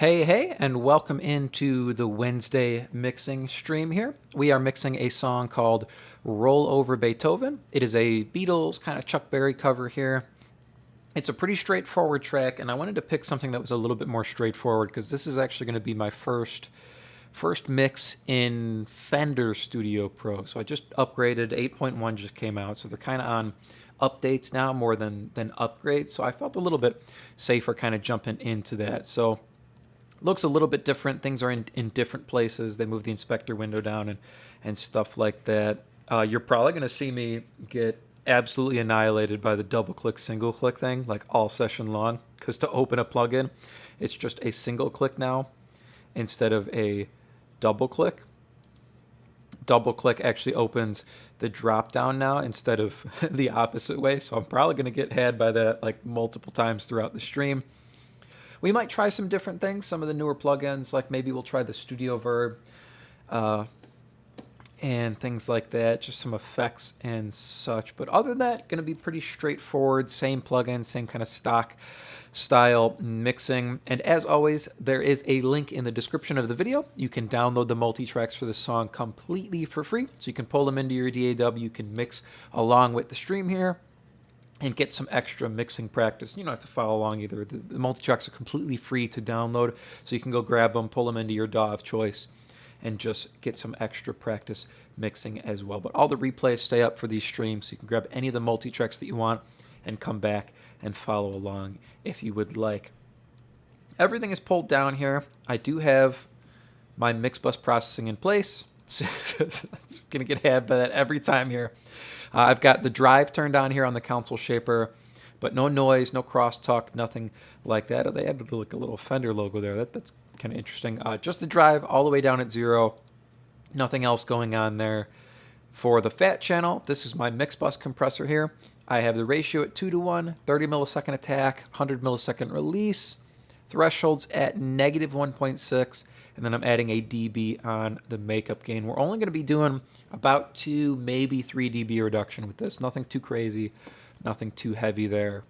Hey, and welcome into the Wednesday mixing stream here. We are mixing a song called Roll Over Beethoven. It is a Beatles kind of Chuck Berry cover here. It's a pretty straightforward track, and I wanted to pick something that was a little bit more straightforward because this is actually going to be my first mix in Fender Studio Pro. So I just upgraded, 8.1 just came out, so they're kind of on updates now more than upgrades. So I felt a little bit safer kind of jumping into that. So looks a little bit different. Things are in different places. They move the inspector window down and stuff like that. You're probably going to see me get absolutely annihilated by the double click, single click thing like all session long, because to open a plugin, it's just a single click now instead of a double click. Double click actually opens the drop down now instead of the opposite way. So I'm probably going to get had by that like multiple times throughout the stream. We might try some different things, some of the newer plugins, like maybe we'll try the Studio Verb and things like that, just some effects and such. But other than that, going to be pretty straightforward, same plugin, same kind of stock style mixing. And as always, there is a link in the description of the video. You can download the multi-tracks for the song completely for free. So you can pull them into your DAW, you can mix along with the stream here and get some extra mixing practice. You don't have to follow along either. The multi-tracks are completely free to download, so you can go grab them, pull them into your DAW of choice, and just get some extra practice mixing as well. But all the replays stay up for these streams, so you can grab any of the multi-tracks that you want and come back and follow along if you would like. Everything is pulled down here. I do have my mix bus processing in place. It's going to get had by that every time here. I've got the drive turned on here on the console shaper, but no noise, no crosstalk, nothing like that. Oh, they added like a little Fender logo there. That's kind of interesting. Just the drive all the way down at 0. Nothing else going on there. For the fat channel, this is my mix bus compressor here. I have the ratio at 2:1, 30 millisecond attack, 100 millisecond release. Thresholds at -1.6, and then I'm adding a dB on the makeup gain. We're only going to be doing about 2, maybe 3 dB reduction with this. Nothing too crazy, nothing too heavy there.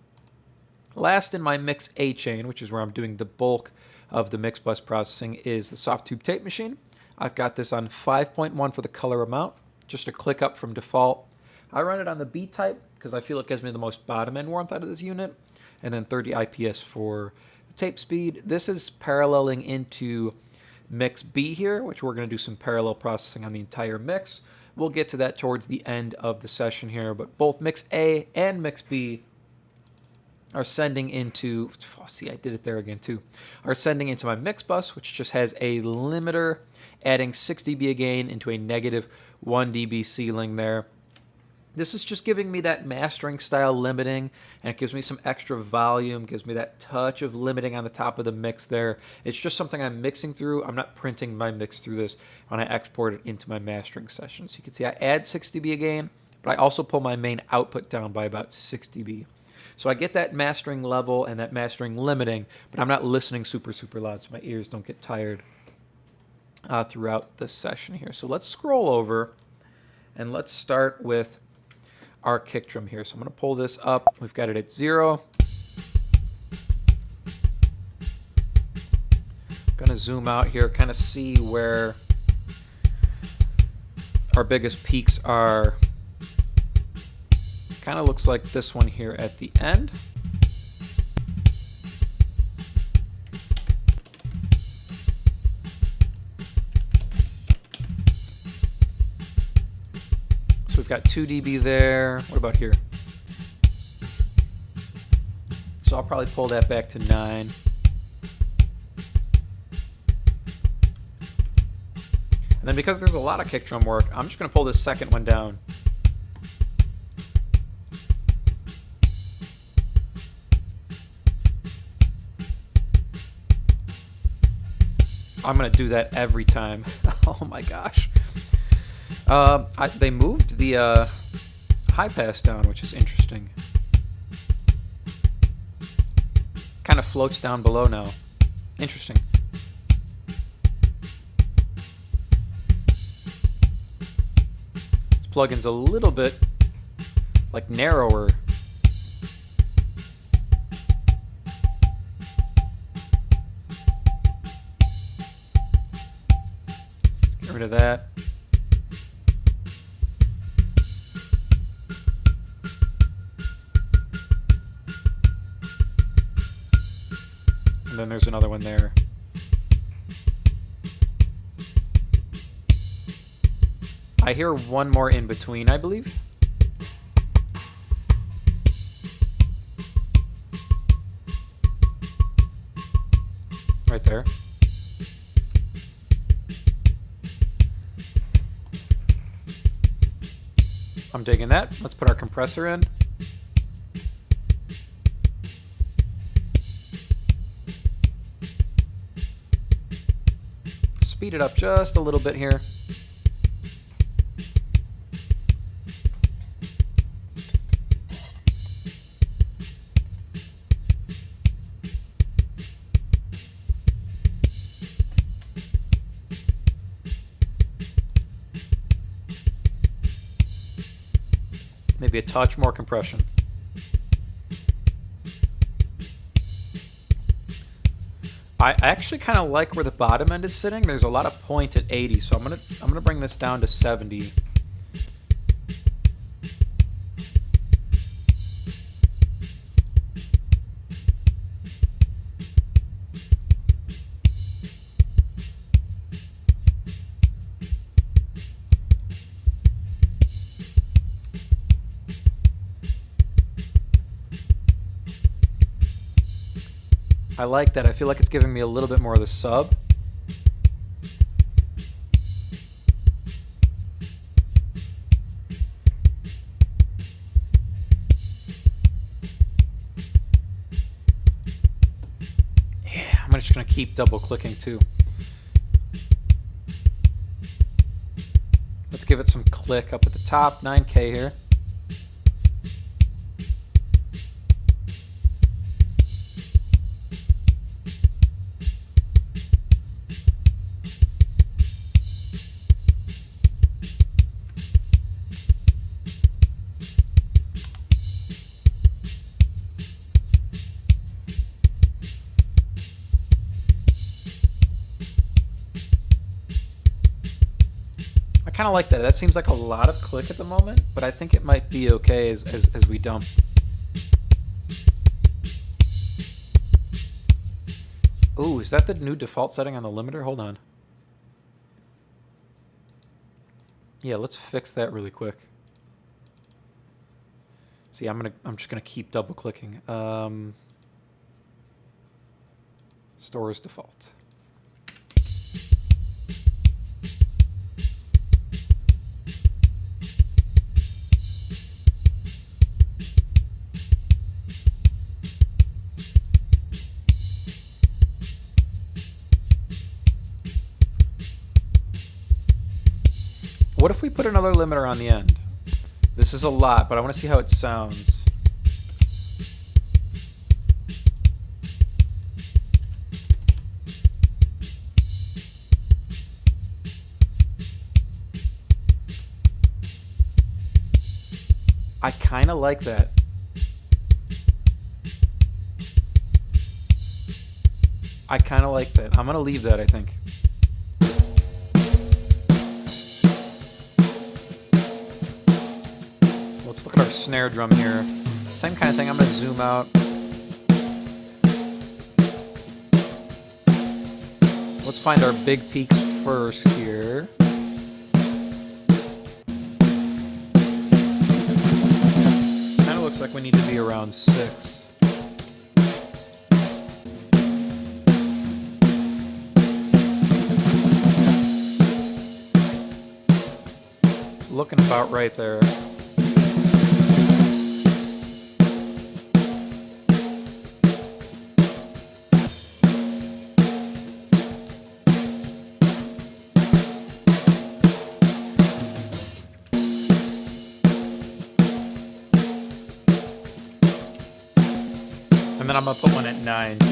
Last in my mix A chain, which is where I'm doing the bulk of the mix bus processing, is the soft tube tape machine. I've got this on 5.1 for the color amount, just a click up from default. I run it on the B type because I feel it gives me the most bottom end warmth out of this unit, and then 30 IPS for tape speed. This is paralleling into mix B here, which we're going to do some parallel processing on the entire mix. We'll get to that towards the end of the session here, but both mix A and mix B are sending into, oh, see, I did it there again too, are sending into my mix bus, which just has a limiter, adding 6 dB a gain into a -1 dB ceiling there. This is just giving me that mastering style limiting, and it gives me some extra volume, gives me that touch of limiting on the top of the mix there. It's just something I'm mixing through. I'm not printing my mix through this when I export it into my mastering session. So you can see I add 6 dB a gain, but I also pull my main output down by about 6 dB. So I get that mastering level and that mastering limiting, but I'm not listening super, super loud so my ears don't get tired throughout the session here. So let's scroll over and let's start with our kick drum here. So I'm going to pull this up. We've got it at 0. Going to zoom out here, kind of see where our biggest peaks are. Kind of looks like this one here at the end. So we've got 2 dB there. What about here? So I'll probably pull that back to 9. And then because there's a lot of kick drum work, I'm just going to pull this second one down. I'm going to do that every time. Oh my gosh. They moved the high pass down, which is interesting. Kind of floats down below now. Interesting. This plugin's a little bit like narrower. rid of that. And then there's another one there. I hear one more in between, I believe. Right there. I'm digging that. Let's put our compressor in. Speed it up just a little bit here. Maybe a touch more compression. I actually kind of like where the bottom end is sitting. There's a lot of point at 80, so I'm gonna bring this down to 70. I like that. I feel like it's giving me a little bit more of the sub. Yeah, I'm just going to keep double clicking too. Let's give it some click up at the top, 9K here. I kind of like that. That seems like a lot of click at the moment, but I think it might be okay as we dump. Ooh, is that the new default setting on the limiter? Hold on. Yeah, let's fix that really quick. See, I'm just gonna keep double clicking. Store as default. What if we put another limiter on the end? This is a lot, but I want to see how it sounds. I kind of like that. I kind of like that. I'm going to leave that, I think. Let's look at our snare drum here. Same kind of thing. I'm going to zoom out. Let's find our big peaks first here. Kind of looks like we need to be around 6. Looking about right there. And then I'm going to put one at 9 too.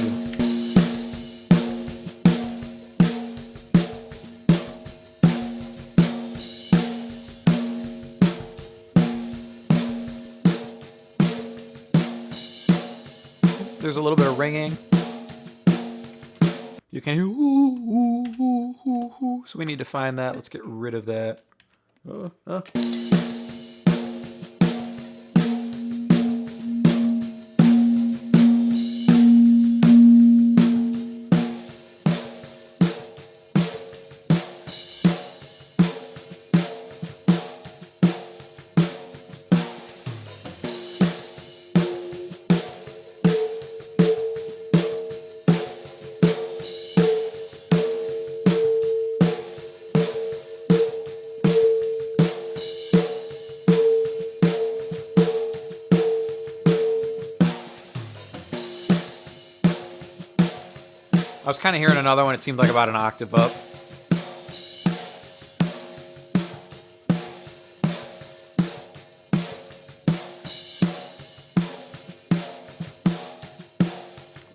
There's a little bit of ringing. You can hear ooh, ooh, ooh, ooh, ooh. So we need to find that. Let's get rid of that. I was kind of hearing another one. It seemed like about an octave up.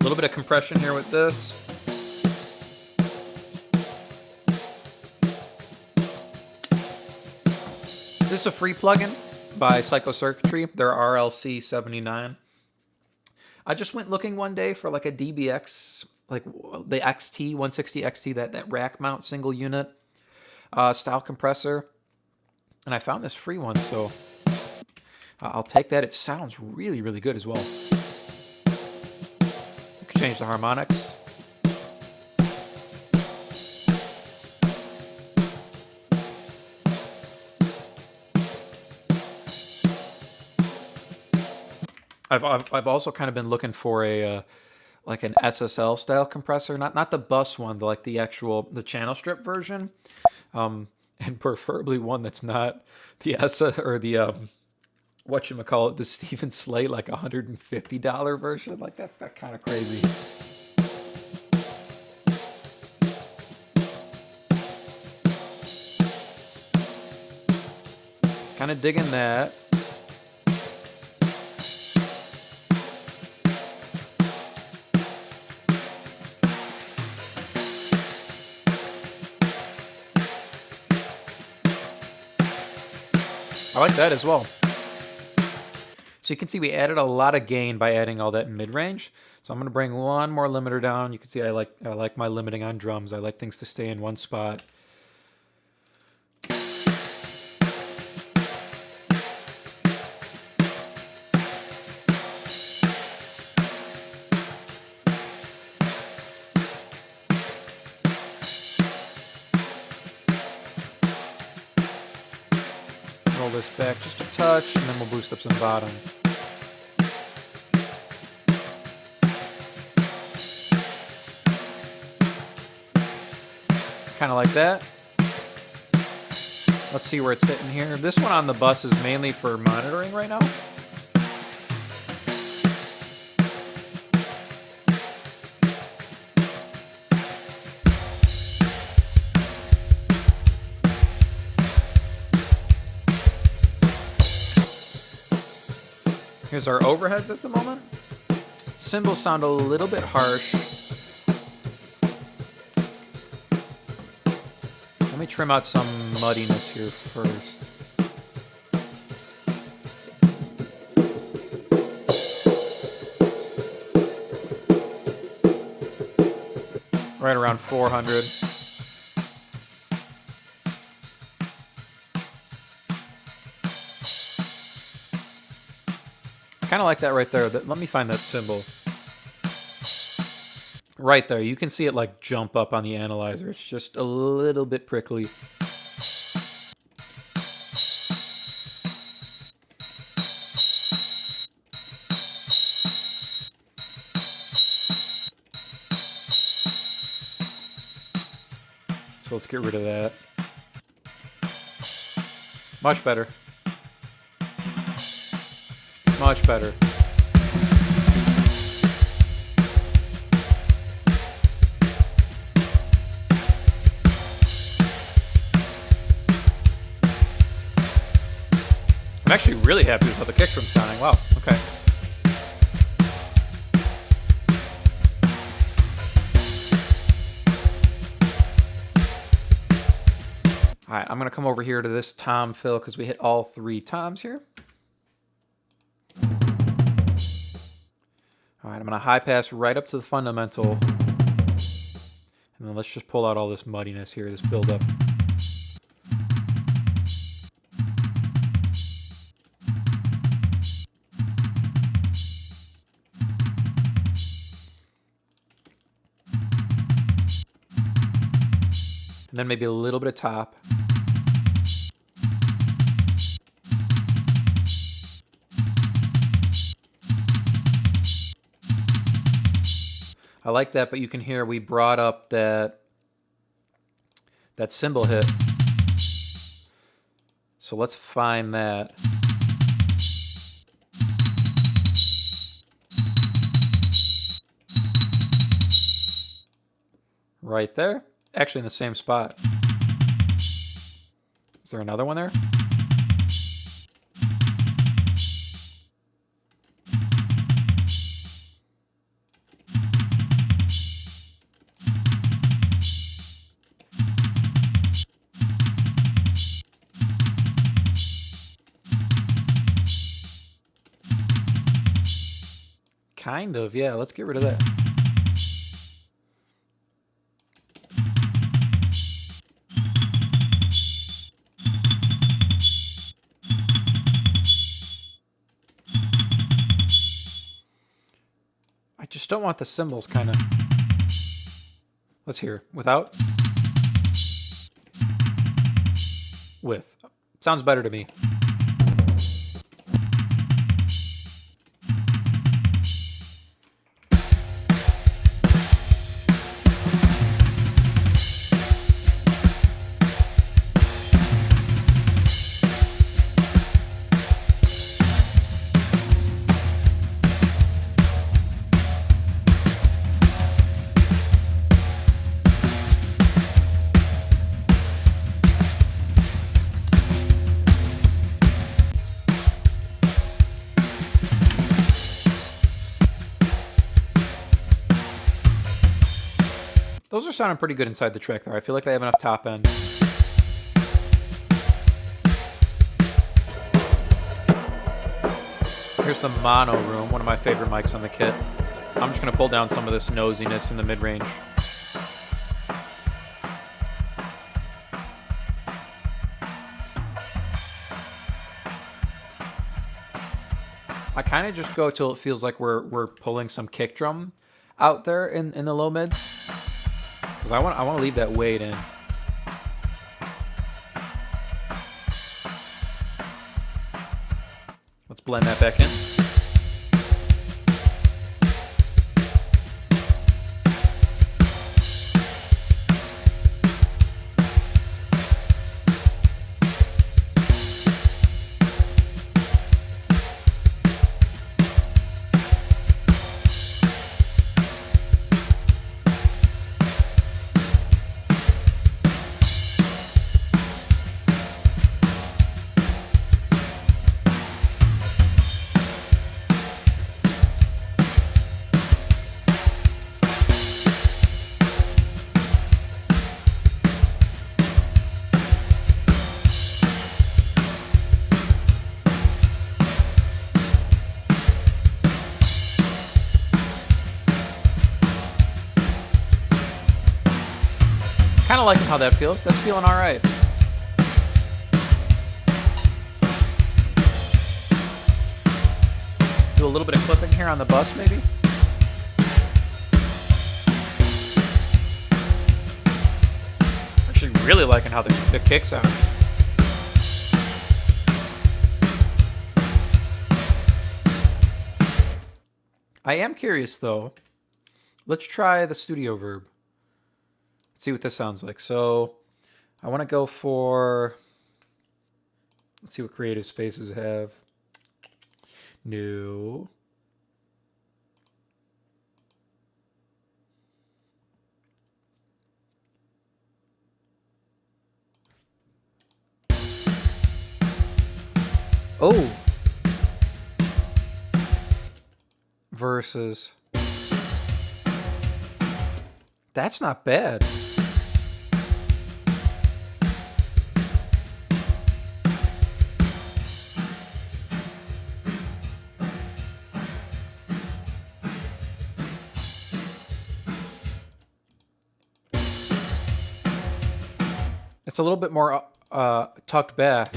A little bit of compression here with this. This is a free plugin by Psychocircuitry. They're RLC 79. I just went looking one day for like a DBX, like the XT, 160 XT, that rack mount single unit style compressor. And I found this free one, so I'll take that. It sounds really, really good as well. You can change the harmonics. I've also kind of been looking for a like an SSL style compressor, not the bus one, like the channel strip version, and preferably one that's not the or the whatchamacallit, the Steven Slate, like $150 version. Like that's kind of crazy. Kind of digging that. I like that as well. So you can see we added a lot of gain by adding all that mid-range. So I'm going to bring one more limiter down. You can see I like my limiting on drums. I like things to stay in one spot. Roll this back just a touch, and then we'll boost up some bottom. Kind of like that. Let's see where it's hitting here. This one on the bus is mainly for monitoring right now. Here's our overheads at the moment. Cymbals sound a little bit harsh. Let me trim out some muddiness here first. Right around 400. Kind of like that right there. Let me find that cymbal. Right there. You can see it like jump up on the analyzer. It's just a little bit prickly. So let's get rid of that. Much better. Much better. I'm actually really happy with how the kick drum's sounding. Wow, okay. All right, I'm going to come over here to this tom fill because we hit all three toms here. All right, I'm going to high pass right up to the fundamental. And then let's just pull out all this muddiness here, this buildup. And then maybe a little bit of top. I like that, but you can hear we brought up that cymbal hit. So let's find that. Right there. Actually in the same spot. Is there another one there? Kind of, yeah. Let's get rid of that. I just don't want the cymbals kind of... Let's hear. Without? With. Sounds better to me. Those are sounding pretty good inside the track there. I feel like they have enough top end. Here's the mono room, one of my favorite mics on the kit. I'm just going to pull down some of this nosiness in the mid-range. I kind of just go till it feels like we're pulling some kick drum out there in the low mids. Because I want to leave that weight in. Let's blend that back in. Kind of liking how that feels. That's feeling all right. Do a little bit of clipping here on the bus, maybe. Actually, really liking how the kick sounds. I am curious though. Let's try the studio verb. Let's see what this sounds like. So I want to go for, let's see what Creative Spaces have. New. Oh. Versus. That's not bad. It's a little bit more tucked back.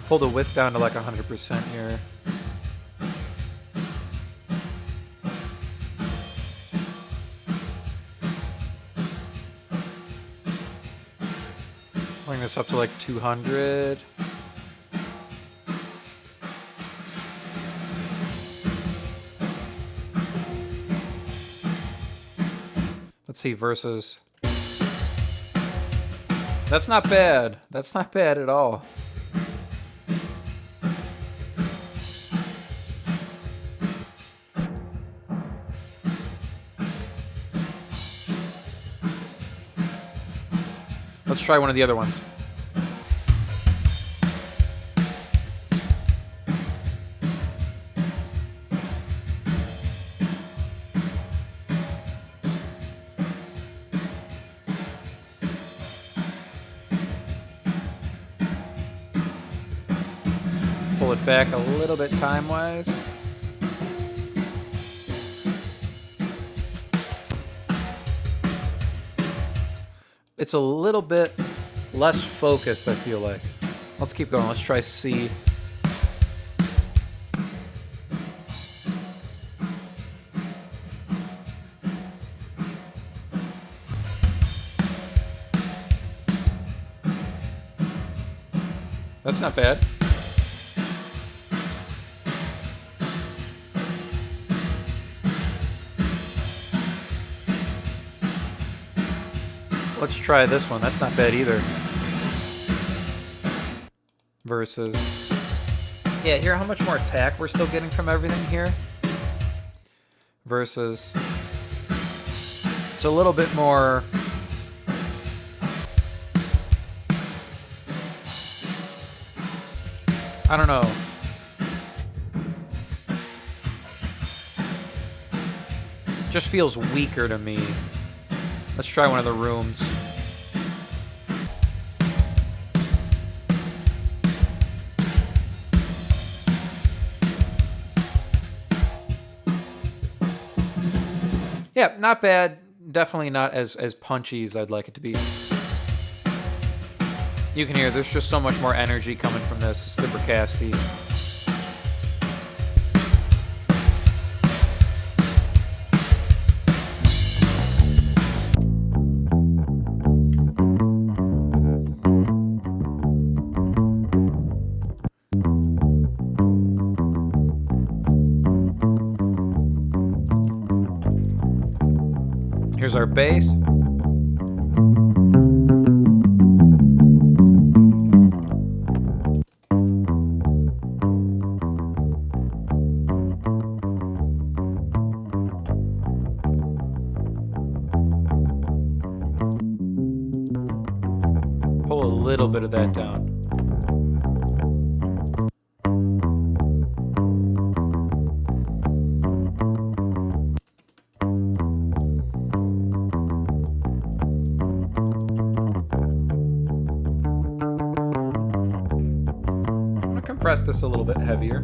Pull the width down to like 100% here. Bring this up to like 200. Let's see, verses. That's not bad. That's not bad at all. Let's try one of the other ones. Pull it back a little bit time-wise. It's a little bit less focused, I feel like. Let's keep going. Let's try C. That's not bad. Let's try this one. That's not bad either. Versus. Yeah, here, how much more attack we're still getting from everything here? Versus. It's a little bit more. I don't know. Just feels weaker to me. Let's try one of the rooms. Yeah, not bad. Definitely not as punchy as I'd like it to be. You can hear there's just so much more energy coming from this. It's the Bricasti. Here's our bass. Pull a little bit of that down. Press this a little bit heavier.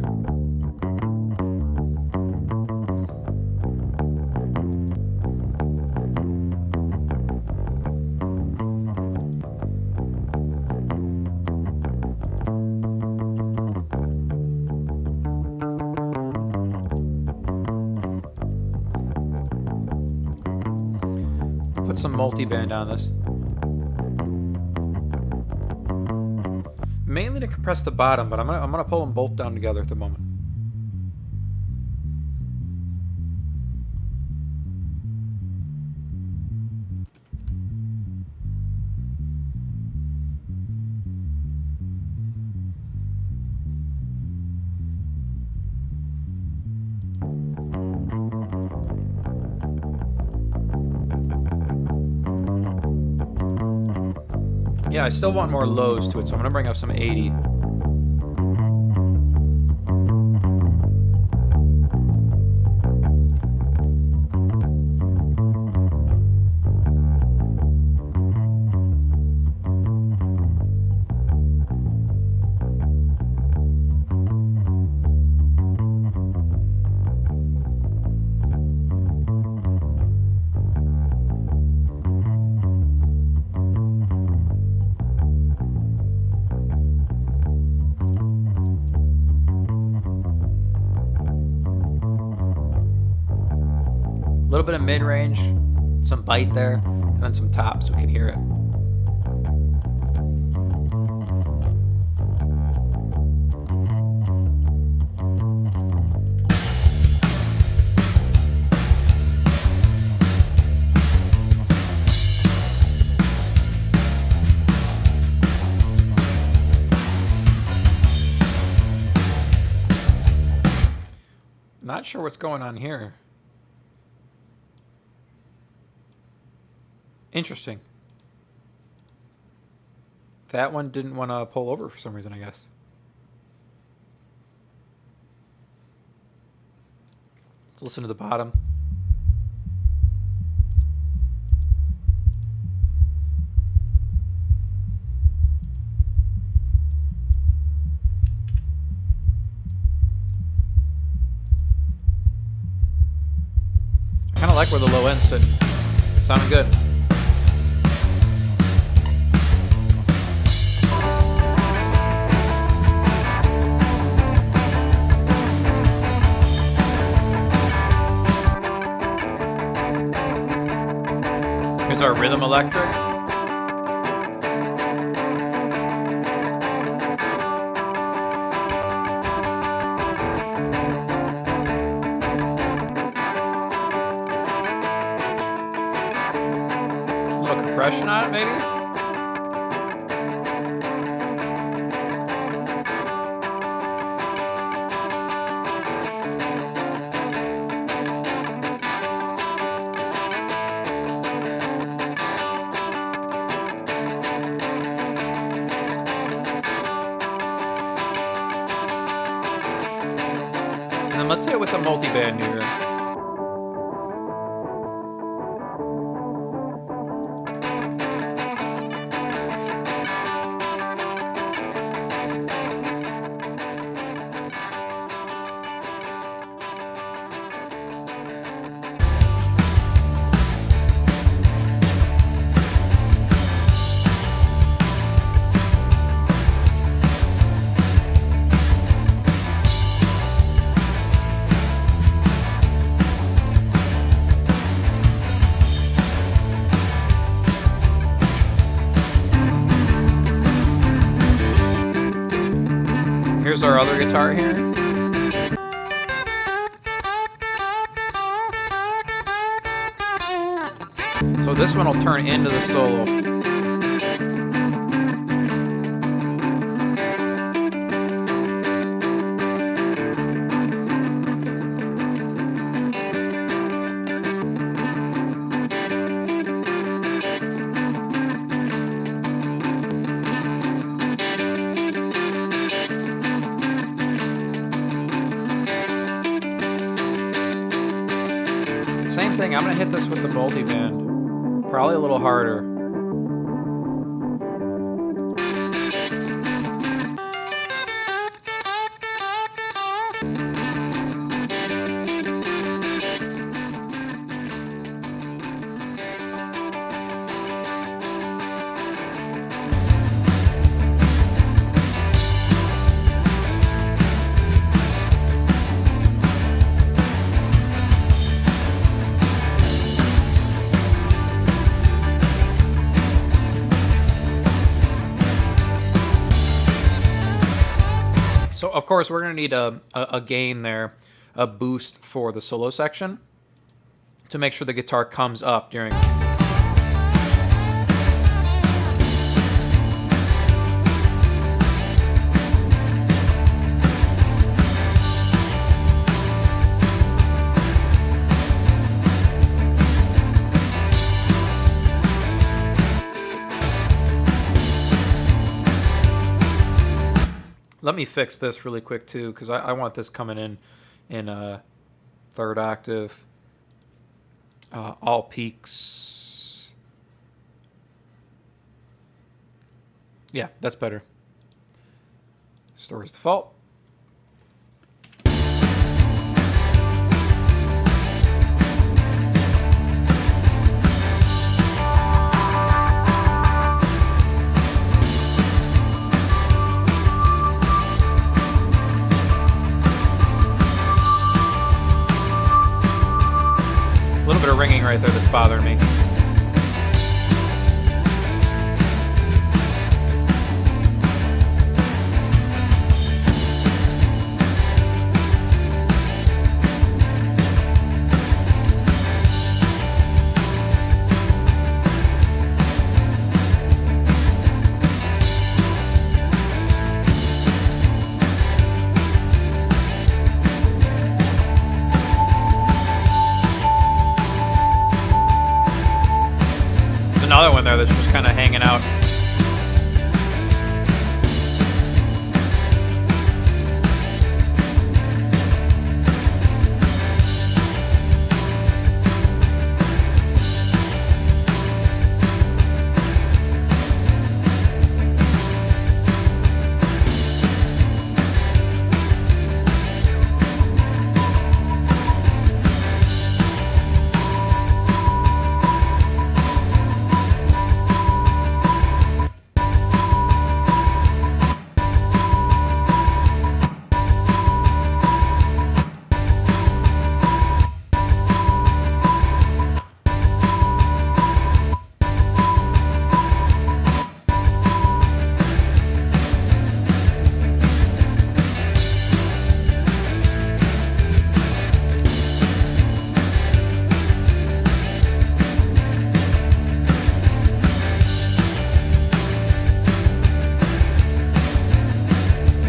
Put some multi-band on this. Mainly to compress the bottom, but I'm gonna pull them both down together at the moment. Yeah, I still want more lows to it, so I'm gonna bring up some 80. little bit of mid-range, some bite there, and then some top so we can hear it. Not sure what's going on here. Interesting. That one didn't want to pull over for some reason, I guess. Let's listen to the bottom. Kind of like where the low end's sitting. Sounding good. Here's our rhythm electric. Compression on it, maybe? And then let's hit it with the multiband here. Here's our other guitar here. So this one will turn into the solo. Same thing, I'm gonna hit this with the multiband. Probably a little harder. So of course we're going to need a gain there, a boost for the solo section to make sure the guitar comes up during. Let me fix this really quick too, because I want this coming in a third octave. All peaks. Yeah, that's better. Store as default. ringing right there that's bothering me. Another one there that's just kind of hanging out.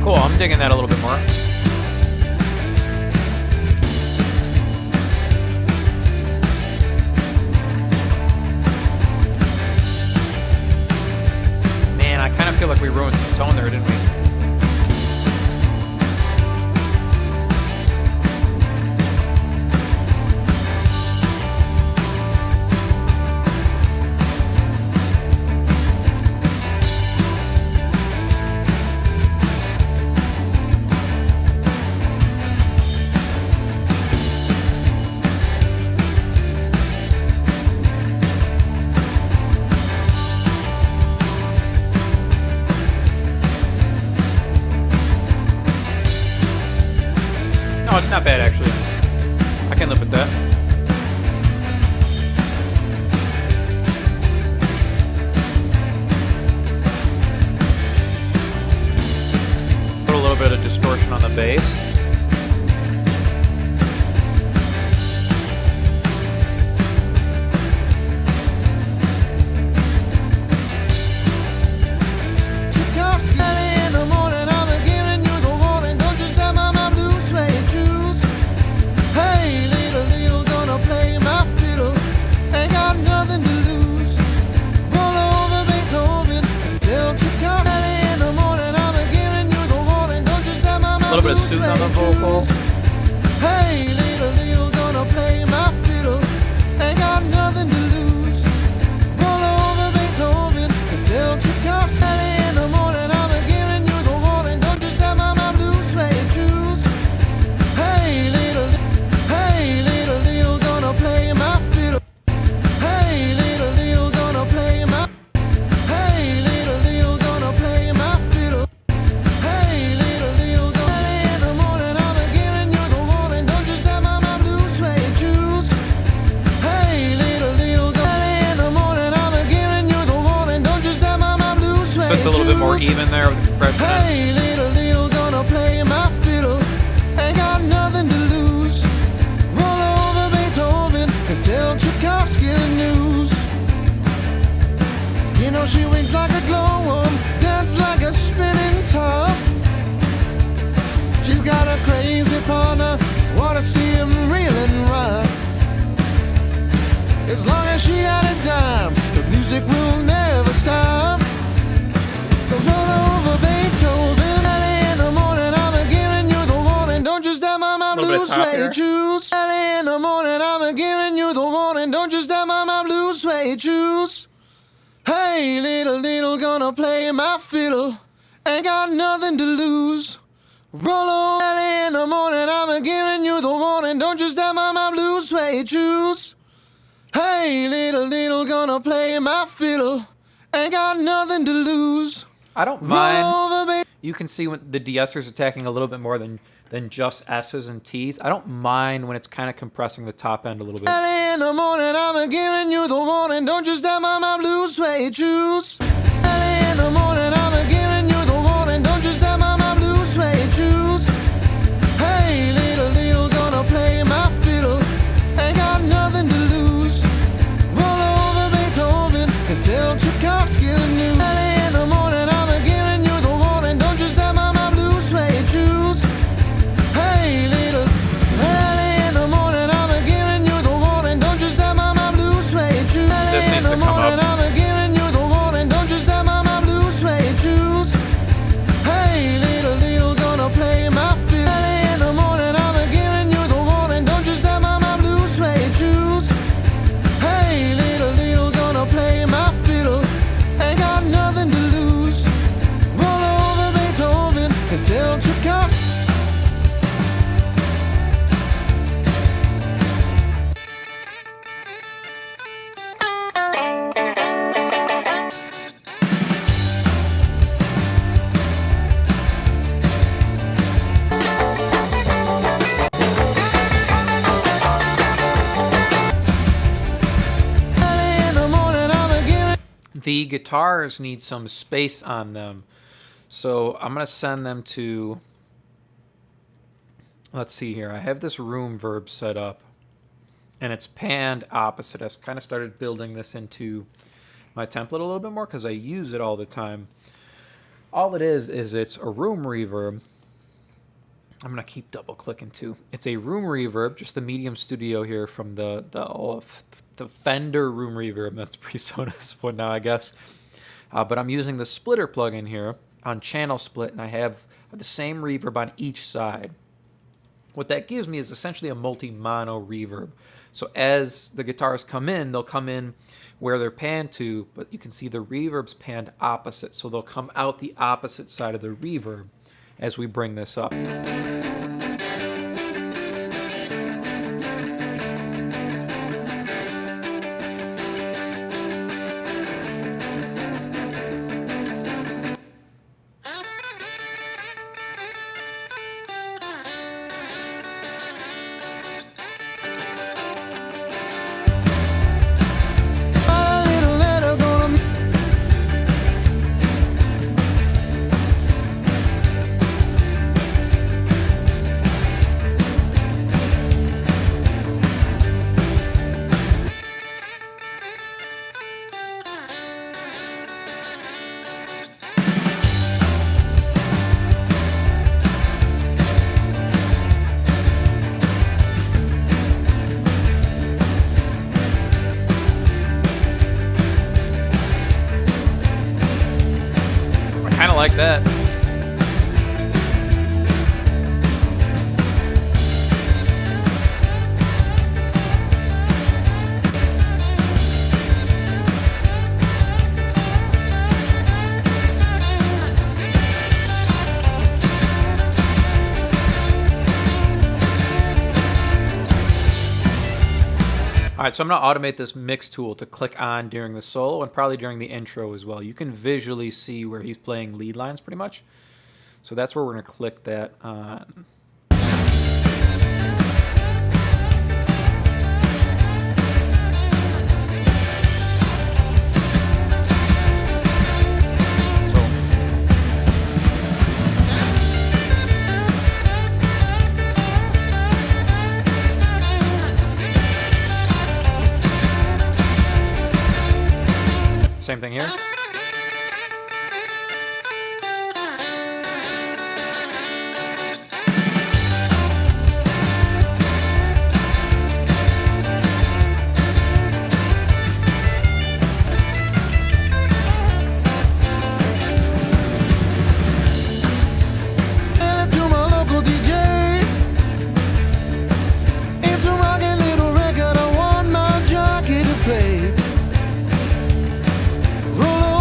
Cool, I'm digging that a little bit more. Man, I kind of feel like we ruined some tone there, didn't we? No, it's not bad, actually. I can live with that. Put a little bit of distortion on the bass. A little bit of soothing on the vocals. Hey, little, gonna play my fiddle. Ain't got nothing to lose. Roll over Beethoven and tell Tchaikovsky. Early in the morning, I'm giving you the warning. Don't just have my blues suede shoes. Hey, little, gonna play my fiddle. Hey, little, gonna play my. Hey, little, gonna play my fiddle. Hey, little, so it's a little bit more even there with the compression. Hey, little, gonna play my fiddle. Ain't got nothing to lose. Roll over Beethoven and tell Tchaikovsky the news. You know she winks like a glowworm, dance like a spinning top. She's got a crazy partner, wanna see him reeling right. As long as she had a dime, the music will never stop. So roll over Beethoven. Early in the morning, I'm giving you the warning. Don't just have my blues suede shoes. Early in the morning, I'm giving you the warning. Don't just have my blues suede shoes. Hey, little, gonna play my fiddle. Ain't got nothing to lose. Roll over. Early in the morning, I'm giving you the warning. Don't just have my blues suede shoes. Hey, little, gonna play my fiddle. Ain't got nothing to lose. I don't mind. You can see when the de-esser's attacking a little bit more than than just S's and T's. I don't mind when it's kind of compressing the top end a little bit. Early in the morning, I'm giving you the warning. Don't you step on my blue suede shoes. Early in the morning, I'm giving you the warning. Don't you step on my blue suede shoes. Hey, little, gonna play my fiddle. Ain't got nothing to lose. Roll over Beethoven and tell Tchaikovsky the news. Early in the morning, I'm giving you the warning. Don't you step on my blue suede shoes. Hey, little, early in the morning, I'm giving you the warning. Don't you step on my blue suede shoes. This Early needs in to the come up. morning, I'm giving you the warning. Don't you step on my blue suede shoes. Hey, little, gonna play my fiddle. Early in the morning, I'm giving you the warning. Don't you step on my blue suede shoes. Hey, little, gonna play my fiddle. Ain't got nothing to lose. Roll over Beethoven and tell Tchaikovsky. Early in the morning, I'm giving. The guitars need some space on them. So I'm going to send them to, let's see here. I have this room verb set up and it's panned opposite. I've kind of started building this into my template a little bit more because I use it all the time. All it is it's a room reverb. I'm going to keep double clicking too. It's a room reverb, just the Medium Studio here from the Fender room reverb. That's pretty so noticeable now, I guess. But I'm using the splitter plugin here on channel split, and I have the same reverb on each side. What that gives me is essentially a multi-mono reverb. So as the guitars come in, they'll come in where they're panned to, but you can see the reverb's panned opposite. So they'll come out the opposite side of the reverb as we bring this up. A little letter gonna. I kind of like that. All right, so I'm going to automate this mix tool to click on during the solo and probably during the intro as well. You can visually see where he's playing lead lines pretty much. So that's where we're going to click that on. Same thing here. Send it to my local DJ. It's a rockin' little record. I want my jockey to play. Roll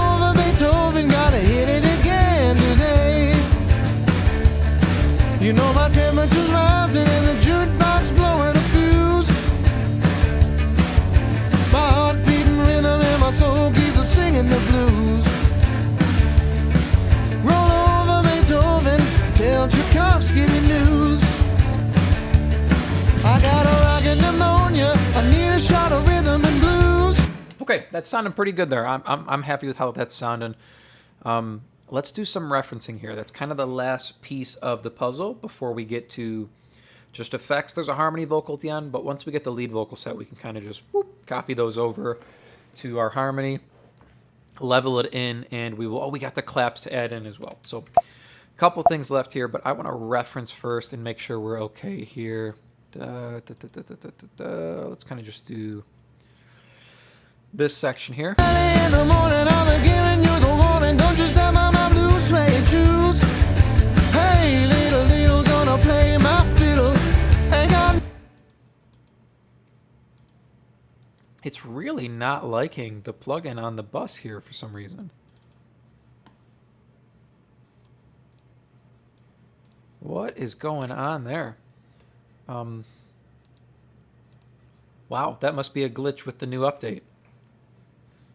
Okay, that's sounding pretty good there. I'm happy with how that's sounding. Let's do some referencing here. That's kind of the last piece of the puzzle before we get to just effects. There's a harmony vocal at the end, but once we get the lead vocal set, we can kind of just copy those over to our harmony, level it in, and we will. Oh, we got the claps to add in as well. So a couple things left here, but I want to reference first and make sure we're okay here. Let's kind of just do this section here. In the morning, I'm giving you the warning. Don't you step on my blue suede shoes. Hey, little, gonna play my fiddle. Ain't got. It's really not liking the plugin on the bus here for some reason. What is going on there? Wow, that must be a glitch with the new update.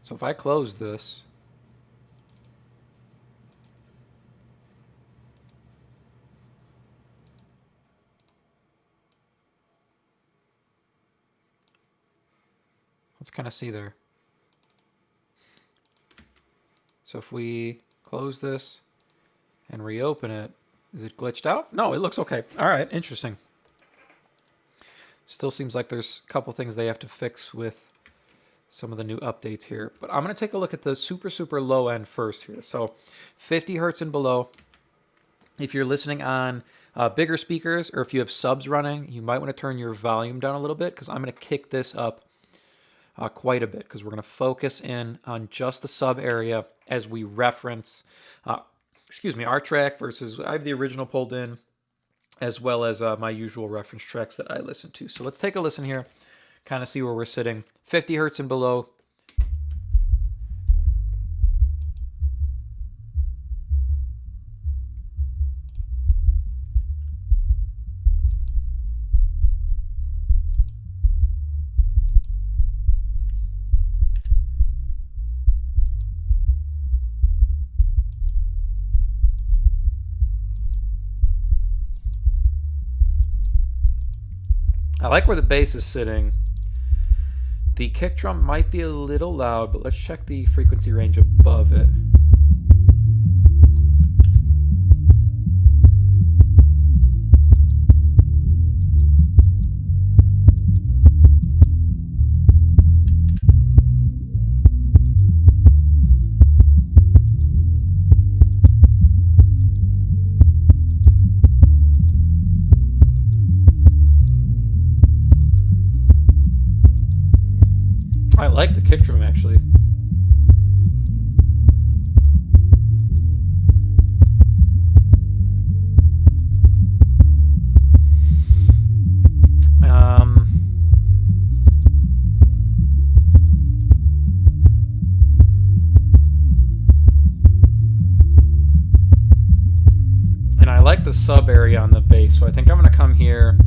So if I close this, let's kind of see there. So if we close this and reopen it, is it glitched out? No, it looks okay. All right, interesting. Still seems like there's a couple things they have to fix with some of the new updates here. But I'm going to take a look at the super low end first here. So 50 hertz and below. If you're listening on bigger speakers or if you have subs running, you might want to turn your volume down a little bit because I'm going to kick this up quite a bit because we're going to focus in on just the sub area as we reference, our track versus I have the original pulled in as well as my usual reference tracks that I listen to. So let's take a listen here, kind of see where we're sitting. 50 hertz and below. I like where the bass is sitting. The kick drum might be a little loud, but let's check the frequency range above it. I like the kick drum actually. And I like the sub area on the bass, so I think I'm gonna come here,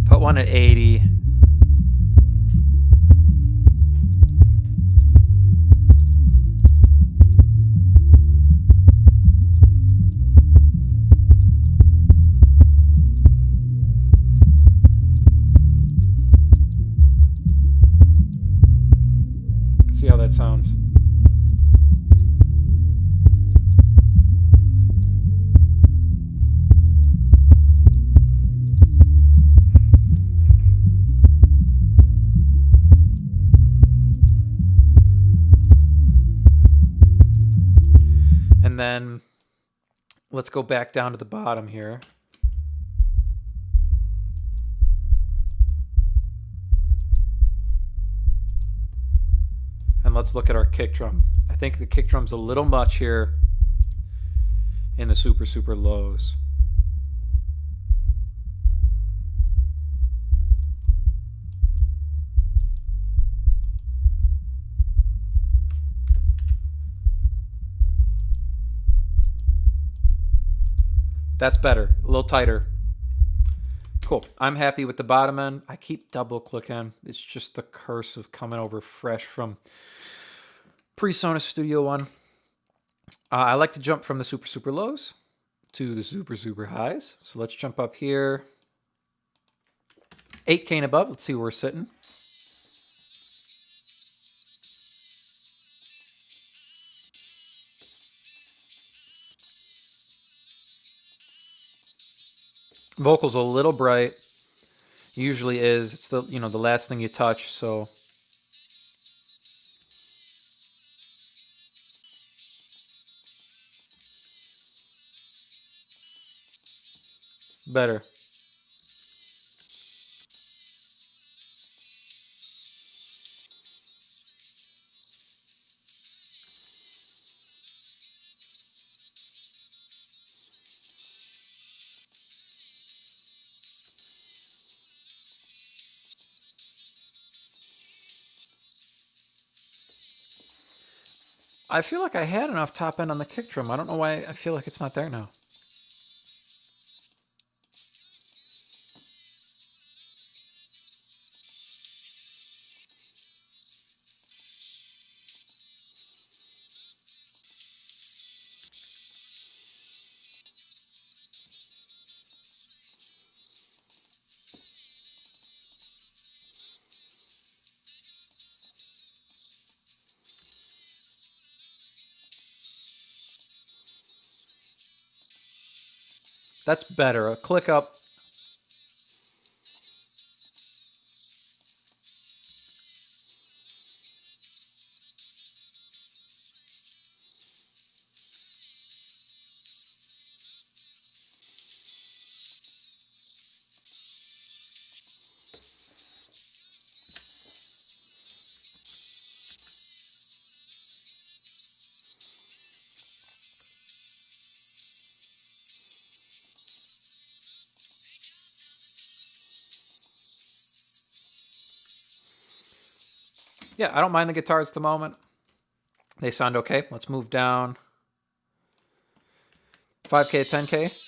put one at 80. See how that sounds. And then let's go back down to the bottom here. And let's look at our kick drum. I think the kick drum's a little much here in the super lows. That's better, a little tighter. Cool, I'm happy with the bottom end. I keep double clicking. It's just the curse of coming over fresh from PreSonus Studio One. I like to jump from the super lows to the super highs. So let's jump up here. 8K and above, let's see where we're sitting. Vocal's a little bright. Usually is. It's the the last thing you touch, so better. I feel like I had enough top end on the kick drum. I don't know why I feel like it's not there now. That's better. A click up. Yeah, I don't mind the guitars at the moment. They sound okay. Let's move down. 5K, 10K.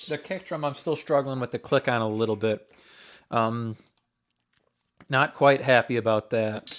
The kick drum, I'm still struggling with the click on a little bit. Not quite happy about that.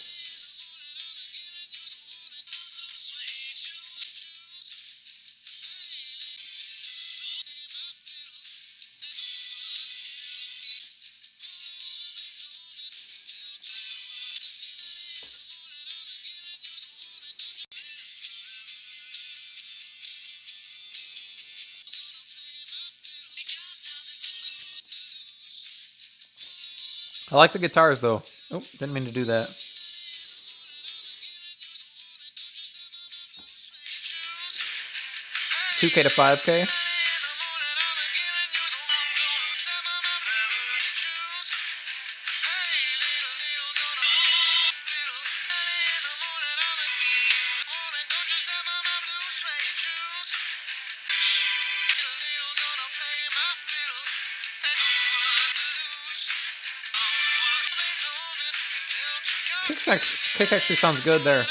I like the guitars though. Oh, didn't mean to do that. $2K to $5K. Kick actually sounds good there.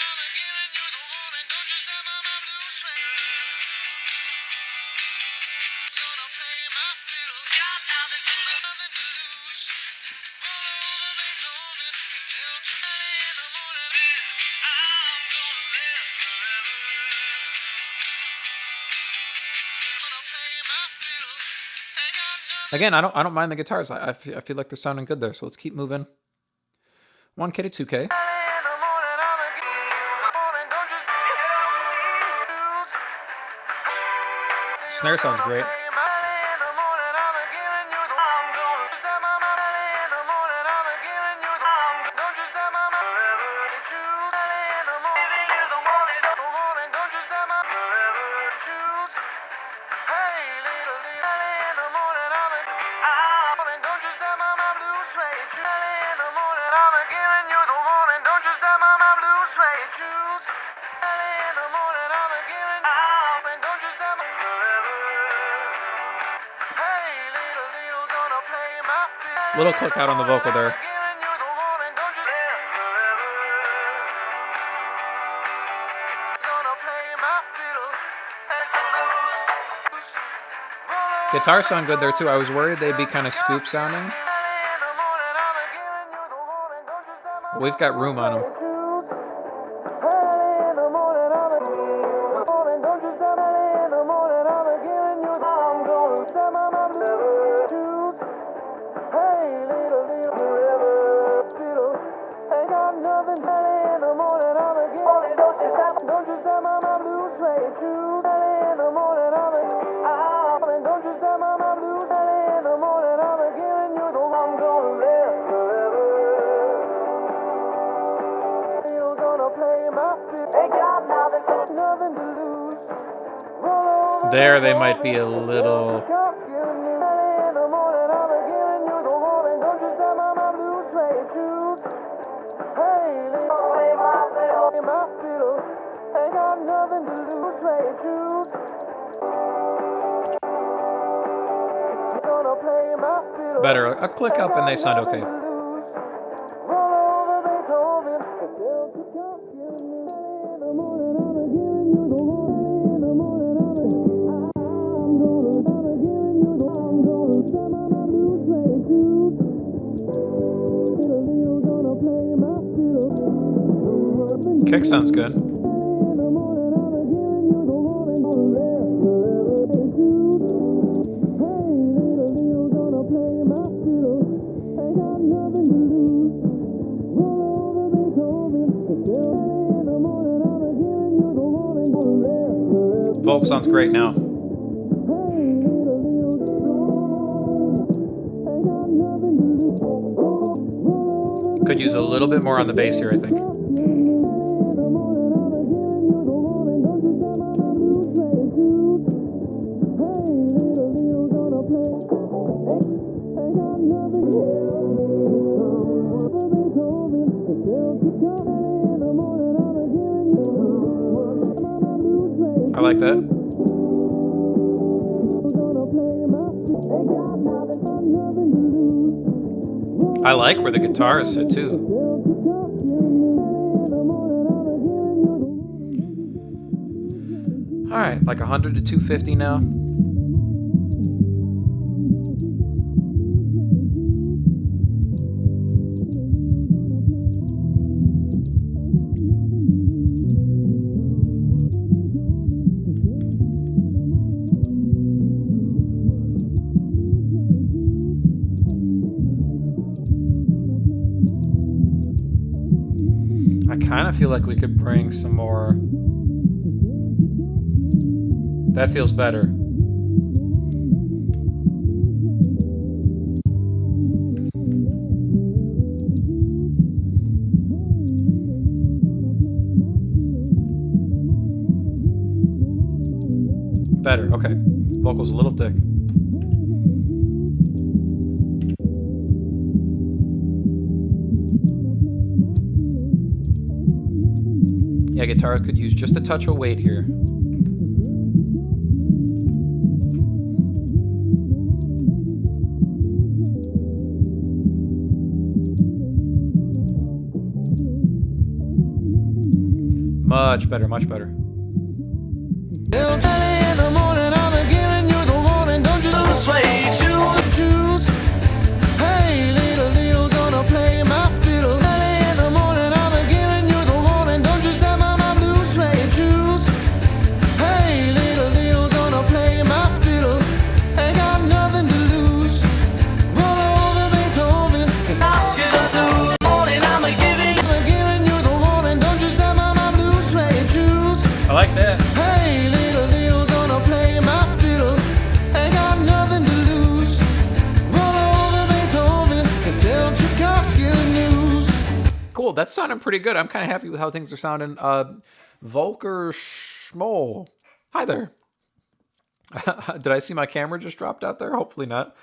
Again, I don't mind the guitars. I feel like they're sounding good there. So let's keep moving. 1K to 2K. Snare sounds great. Little click out on the vocal there. Guitars sound good there too. I was worried they'd be kind of scoop sounding. But we've got room on them. There they might be a little... Better. A click up and they sound okay. Kick sounds good. Vocal sounds great now. Could use a little bit more on the bass here, I think. I like that. I like where the guitar is set too. All right, like 100 to 250 now. I kind of feel like we could bring some more. That feels better. Better, okay. Vocals a little thick. Yeah, guitars could use just a touch of weight here. Much better, much better. I like that. Hey, little, gonna play my fiddle. Ain't got nothing to lose. Roll over Beethoven and tell Tchaikovsky the news. Cool, that's sounding pretty good. I'm kind of happy with how things are sounding. Volker Schmoll. Hi there. Did I see my camera just dropped out there? Hopefully not.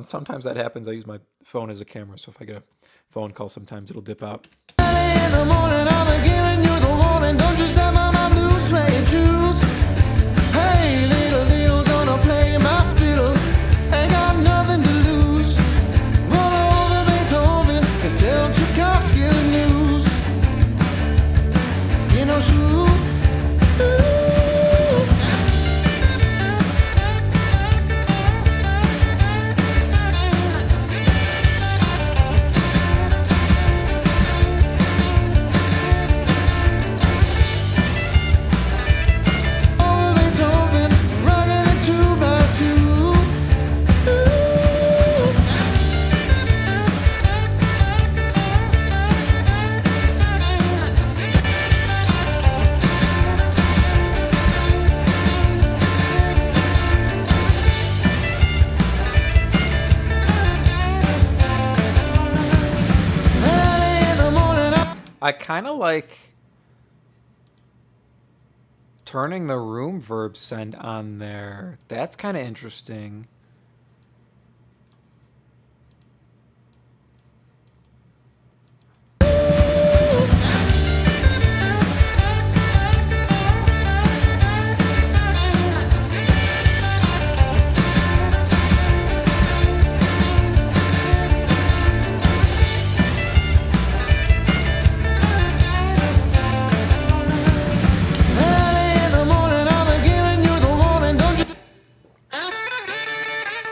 Sometimes that happens. I use my phone as a camera, so if I get a phone call, sometimes it'll dip out. Early in the morning, I'm giving you the warning. Don't you step on my blue suede shoes. Hey, little, gonna play my fiddle. Ain't got nothing to lose. Roll I kind of like turning the room verb send on there. That's kind of interesting.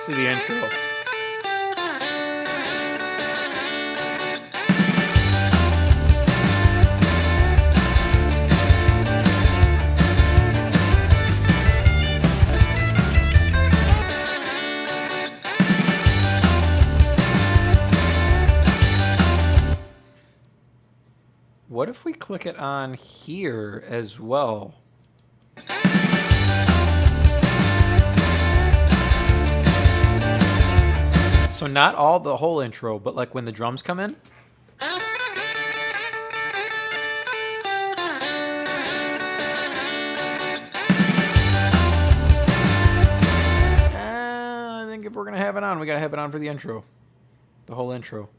To the intro. What if we click it on here as well? So not all the whole intro, but like when the drums come in. I think if we're gonna have it on, we gotta have it on for the intro. The whole intro.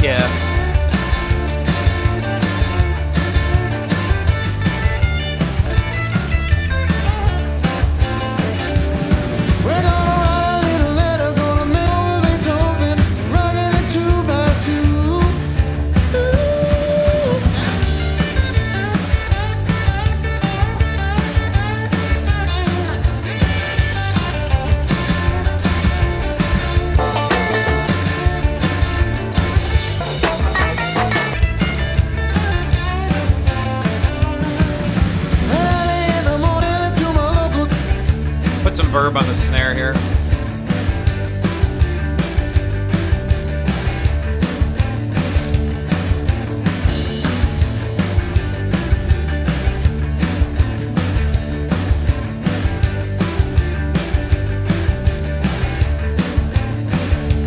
Yeah. Verb on the snare here.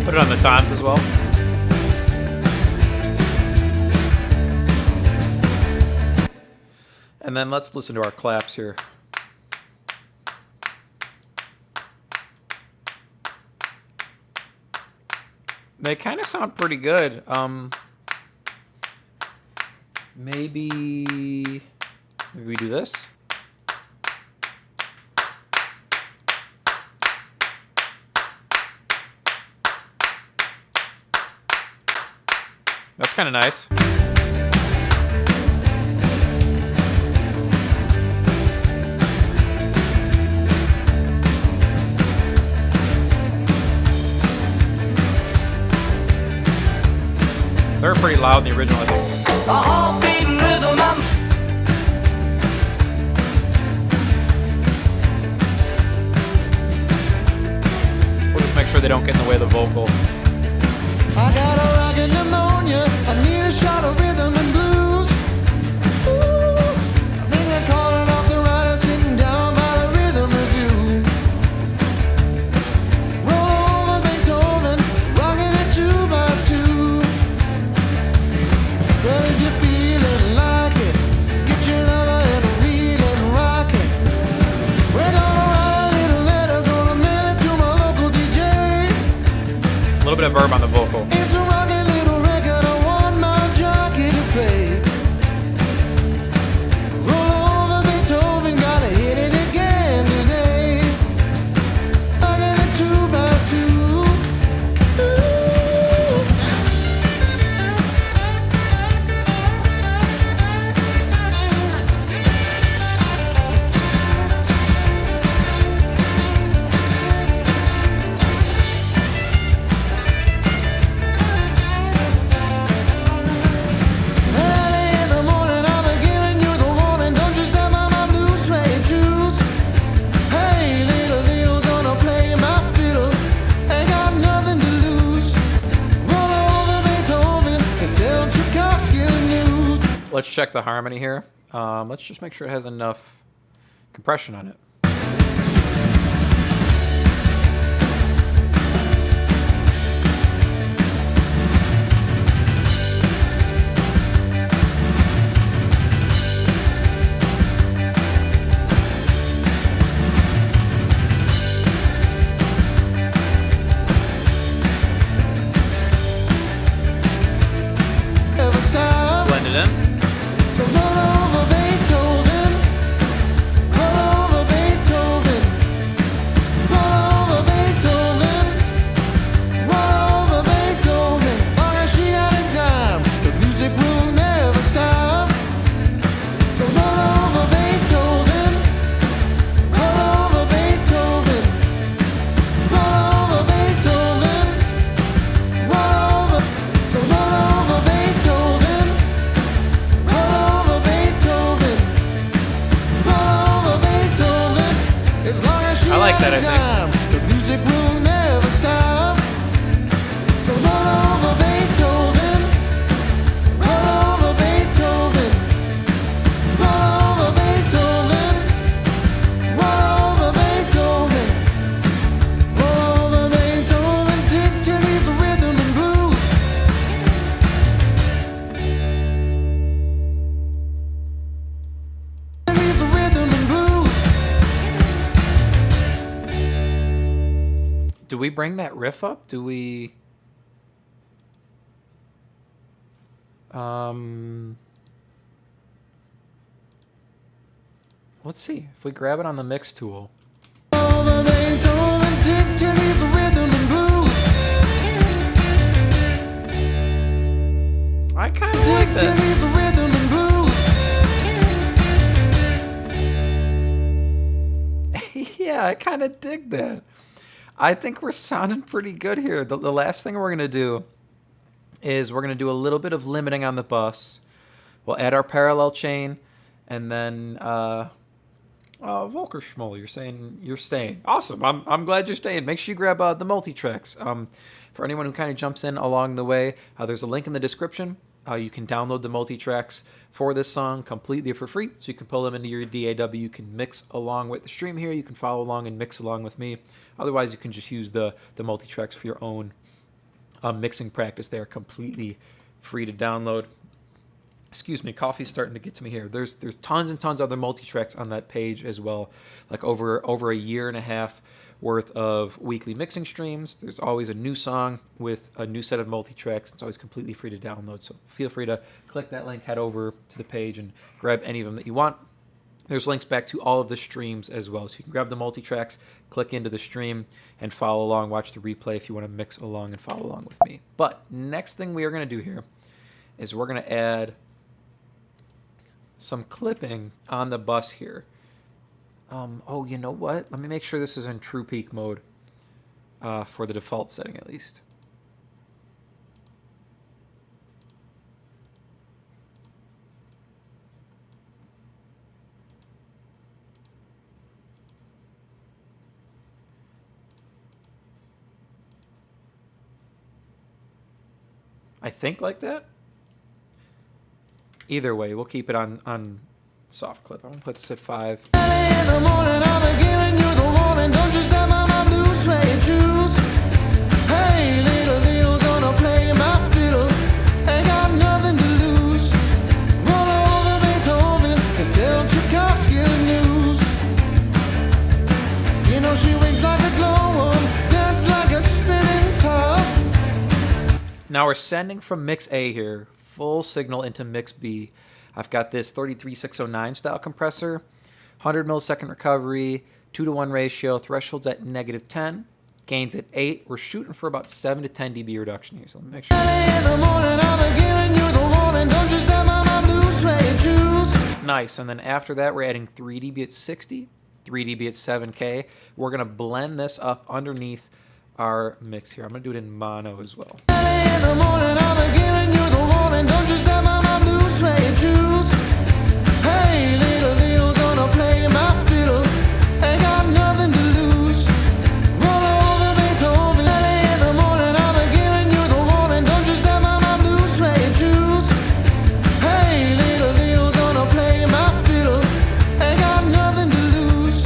Put it on the toms as well. And then let's listen to our claps here. They kind of sound pretty good. Maybe we do this. That's kind of nice. They're pretty loud in the original, I think. We'll just make sure they don't get in the way of the vocal. I got a rockin' pneumonia. I need a shot of rhythm and blues. Ooh, I think they're calling off the rider sitting down by the rhythm review. Roll over Beethoven, rockin' it 2 by 2. Well, if you're feeling like it, get your lover in a reel and rock it. We're gonna write a little letter, gonna mail it to my local DJ. A little bit of verb on the vocal. It's a rockin' little record, I want my jockey to play. Roll over Beethoven, gotta hit it again today. Rockin' it 2 by 2. Early in the morning, I've been giving you the warning. Don't you step on my blue suede shoes. Hey, little, gonna play my fiddle. Ain't got nothing to lose. Roll over Beethoven and tell Tchaikovsky the news. Let's check the harmony here. Let's just make sure it has enough compression on it. we bring that riff up? Do we... Let's see. If we grab it on the mix tool. Over Beethoven, dig till he's a rhythm and blues. I kind of like Dig till that. he's a rhythm and blues. Yeah, I kind of dig that. I think we're sounding pretty good here. The last thing we're going to do is we're going to do a little bit of limiting on the bus. We'll add our parallel chain, and then Volker Schmoll, you're staying. Awesome. I'm glad you're staying. Make sure you grab the Multitracks. For anyone who kind of jumps in along the way, there's a link in the description. You can download the Multitracks for this song completely for free, so you can pull them into your DAW. You can mix along with the stream here. You can follow along and mix along with me. Otherwise, you can just use the Multitracks for your own mixing practice. They are completely free to download. Excuse me, coffee's starting to get to me here. There's tons and tons of other Multitracks on that page as well. Like over a year and a half worth of weekly mixing streams. There's always a new song with a new set of Multitracks. It's always completely free to download. So feel free to click that link, head over to the page, and grab any of them that you want. There's links back to all of the streams as well. So you can grab the Multitracks, click into the stream, and follow along, watch the replay if you want to mix along and follow along with me. But next thing we are going to do here is we're going to add some clipping on the bus here. Oh, you know what? Let me make sure this is in true peak mode for the default setting at least. I think like that. Either way, we'll keep it on soft clip. I'm gonna put this at 5. In the morning, I'm giving you the warning. Don't just let my mom lose where you choose. Hey, little, gonna play my fiddle. Ain't got nothing to lose. Roll over Beethoven and tell Tchaikovsky the news. You know she winks like a glowworm, dance like a spinning top. Now we're sending from mix A here, full signal into mix B. I've got this 33609 style compressor, 100 millisecond recovery, 2-to-1 ratio, thresholds at -10, gains at 8. We're shooting for about 7 to 10 dB reduction here, so let me make sure. In the morning, I'm giving you the warning. Don't just let my mom lose where you choose. Nice, and then after that we're adding 3 dB at 60, 3 dB at 7K. We're gonna blend this up underneath our mix here. I'm gonna do it in mono as well. In the morning, I'm giving you the warning. Don't just let my mom lose where you choose. Hey, little, gonna play my fiddle. Ain't got nothing to lose. Roll over Beethoven. In the morning, I'm giving you the warning. Don't just let my mom lose where you choose. Hey, little, gonna play my fiddle. Ain't got nothing to lose.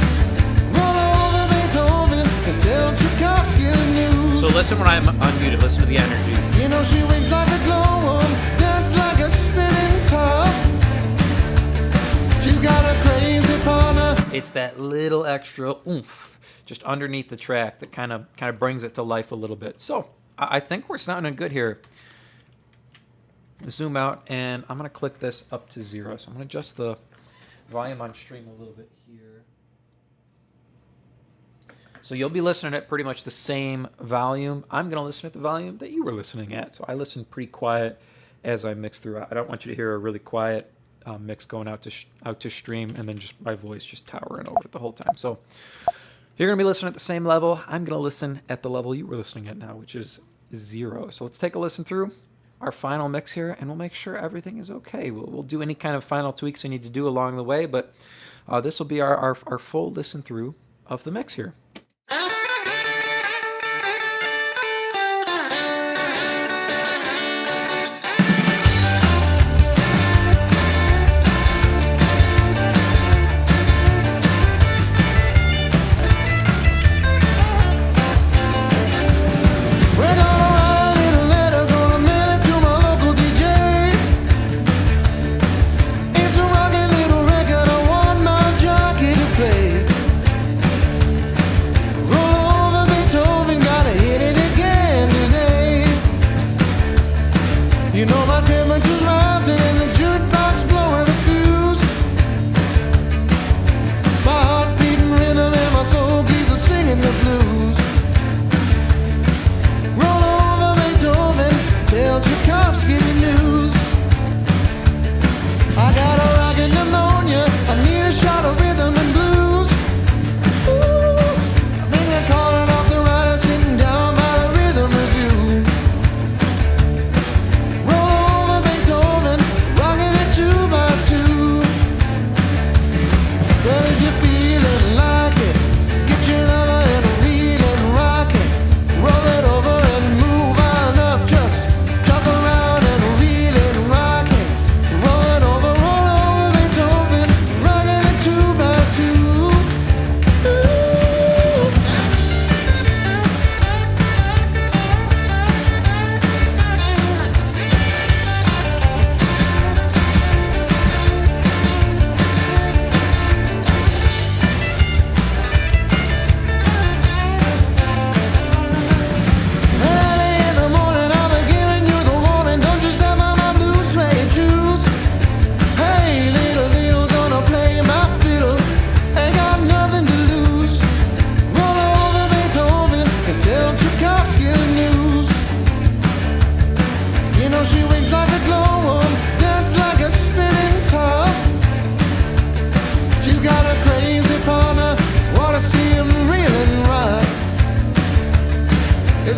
Roll over Beethoven and tell Tchaikovsky the news. So listen when I'm unmuted, listen to the energy. You know she winks like a glowworm, dance like a spinning top. She's got a crazy partner. It's that little extra oomph just underneath the track that kind of brings it to life a little bit. So I think we're sounding good here. Zoom out, and I'm gonna click this up to 0. So I'm gonna adjust the volume on stream a little bit here. So you'll be listening at pretty much the same volume. I'm gonna listen at the volume that you were listening at. So I listen pretty quiet as I mix through. I don't want you to hear a really quiet mix going out to stream and then just my voice just towering over it the whole time. So you're gonna be listening at the same level. I'm gonna listen at the level you were listening at now, which is 0. So let's take a listen through our final mix here, and we'll make sure everything is okay. We'll do any kind of final tweaks we need to do along the way, but this will be our full listen through of the mix here. We're gonna write a little letter, gonna mail it to my local DJ. It's a rockin' little record, I want my jockey to play.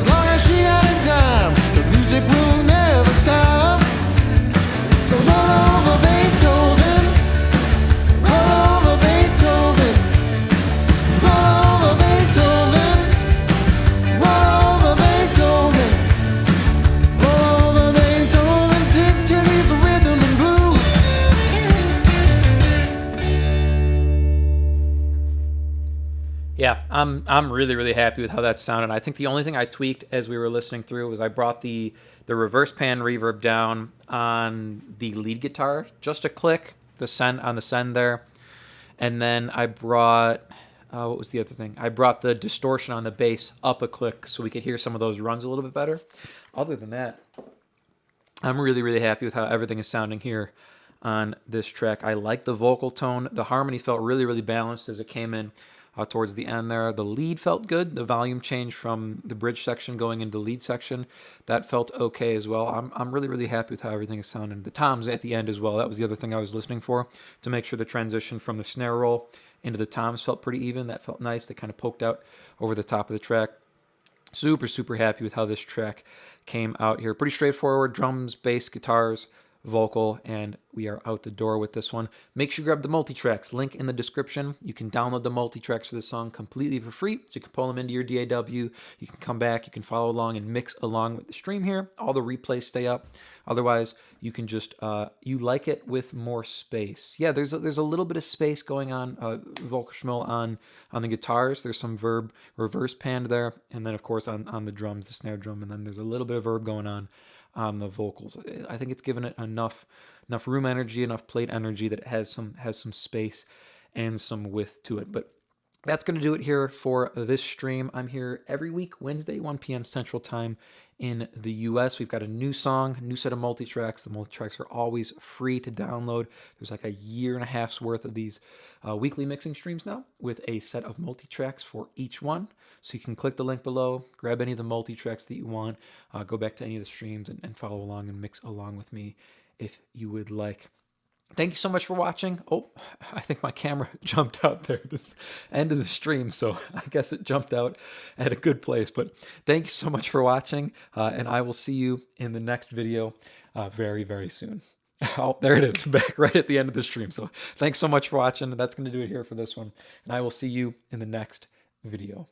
As long as she got a dime, the music will never stop. So roll over Beethoven, roll over Beethoven, roll over Beethoven, roll over Beethoven, roll over Beethoven, till he's rhythm and blues. Yeah, I'm really happy with how that sounded. I think the only thing I tweaked as we were listening through was I brought the reverse pan reverb down on the lead guitar just a click, the send on the send there, and then I brought what was the other thing? I brought the distortion on the bass up a click so we could hear some of those runs a little bit better. Other than that, I'm really happy with how everything is sounding here on this track. I like the vocal tone. The harmony felt really balanced as it came in towards the end there. The lead felt good. The volume change from the bridge section going into the lead section, that felt okay as well. I'm really happy with how everything is sounding. The toms at the end as well. That was the other thing I was listening for, to make sure the transition from the snare roll into the toms felt pretty even. That felt nice. They kind of poked out over the top of the track. Super happy with how this track came out here. Pretty straightforward. Drums, bass, guitars, vocal, and we are out the door with this one. Make sure you grab the Multitracks, link in the description. You can download the Multitracks for this song completely for free, so you can pull them into your DAW. You can come back, you can follow along and mix along with the stream here. All the replays stay up. Otherwise, you can just you like it with more space. Yeah, there's a little bit of space going on, vocal schmill on the guitars. There's some verb reverse panned there, and then of course on the drums, the snare drum, and then there's a little bit of verb going on the vocals. I think it's given it enough room energy, enough plate energy that it has some space and some width to it. But that's going to do it here for this stream. I'm here every week, Wednesday, 1 p.m. Central Time in the US. We've got a new song, new set of Multitracks. The Multitracks are always free to download. There's like a year and a half's worth of these weekly mixing streams now, with a set of Multitracks for each one. So you can click the link below, grab any of the Multitracks that you want, go back to any of the streams and follow along and mix along with me if you would like. Thank you so much for watching. Oh, I think my camera jumped out there at this end of the stream, so I guess it jumped out at a good place. But thank you so much for watching, and I will see you in the next video very soon. Oh, there it is, back right at the end of the stream. So thanks so much for watching. That's going to do it here for this one, and I will see you in the next video.